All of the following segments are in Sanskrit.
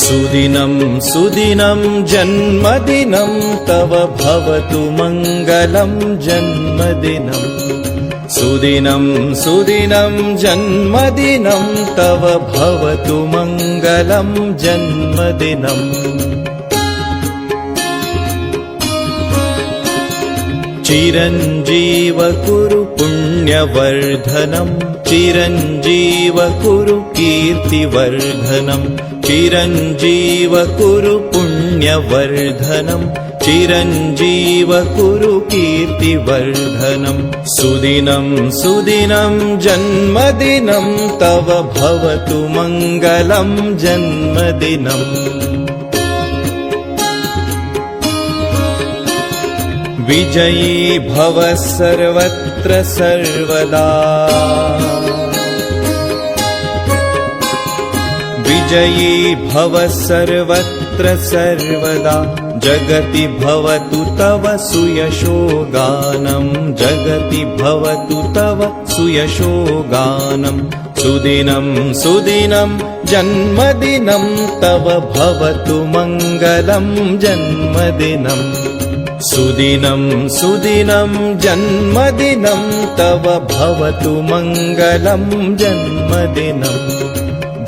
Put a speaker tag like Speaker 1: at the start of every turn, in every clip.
Speaker 1: सुदिनं सुदिनं जन्मदिनं तव भवतु मङ्गलं जन्मदिनं सुदिनं सुदिनं जन्मदिनं तव भवतु मङ्गलं जन्मदिनम् चिरञ्जीव कुरु पुण्यवर्धनं चिरञ्जीव कुरु कीर्तिवर्धनं चिरञ्जीव कुरु पुण्यवर्धनं चिरञ्जीव कुरु कीर्तिवर्धनं सुदिनं सुदिनं जन्मदिनं तव भवतु मङ्गलं जन्मदिनम् विजयी भव सर्वत्र सर्वदा विजयी भव सर्वत्र सर्वदा जगति भवतु तव सुयशो गानं जगति भवतु तव सुयशो गानं सुदिनं सुदिनं जन्मदिनं तव भवतु मङ्गलं जन्मदिनम् सुदिनं सुदिनं जन्मदिनं तव भवतु मङ्गलं जन्मदिनं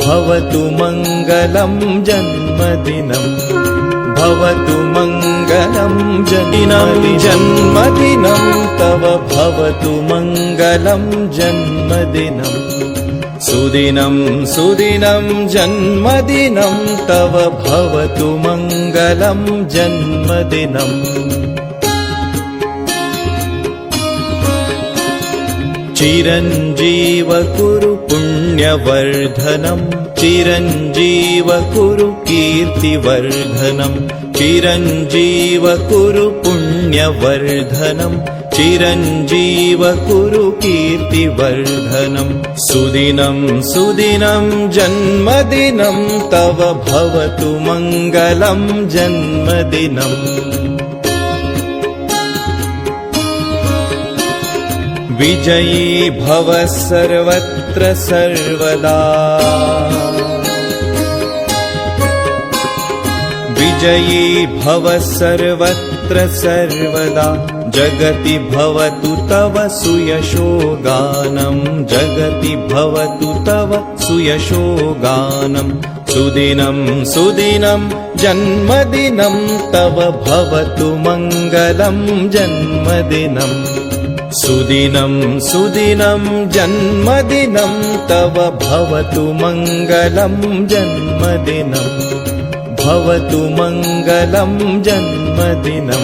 Speaker 1: भवतु मङ्गलं जन्मदिनं भवतु मङ्गलं जन्मदिनं तव भवतु मङ्गलं जन्मदिनं सुदिनं सुदिनं जन्मदिनं तव भवतु मङ्गलं जन्मदिनम् चिरञ्जीव कुरु पुण्यवर्धनं चिरञ्जीव कुरु कीर्तिवर्धनं चिरञ्जीव कुरु पुण्यवर्धनं चिरञ्जीव कुरु कीर्तिवर्धनं सुदिनं सुदिनं जन्मदिनं तव भवतु मङ्गलं जन्मदिनम् विजयी भव सर्वत्र सर्वदा विजयी भव सर्वत्र सर्वदा जगति भवतु तव सुयशो गानं जगति भवतु तव सुयशो गानं सुदिनं सुदिनं जन्मदिनं तव भवतु मङ्गलं जन्मदिनम् सुदिनं सुदिनं जन्मदिनं तव भवतु मङ्गलं जन्मदिनं भवतु मङ्गलं जन्मदिनं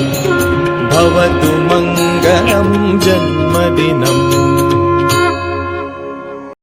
Speaker 1: भवतु मङ्गलं जन्मदिनम्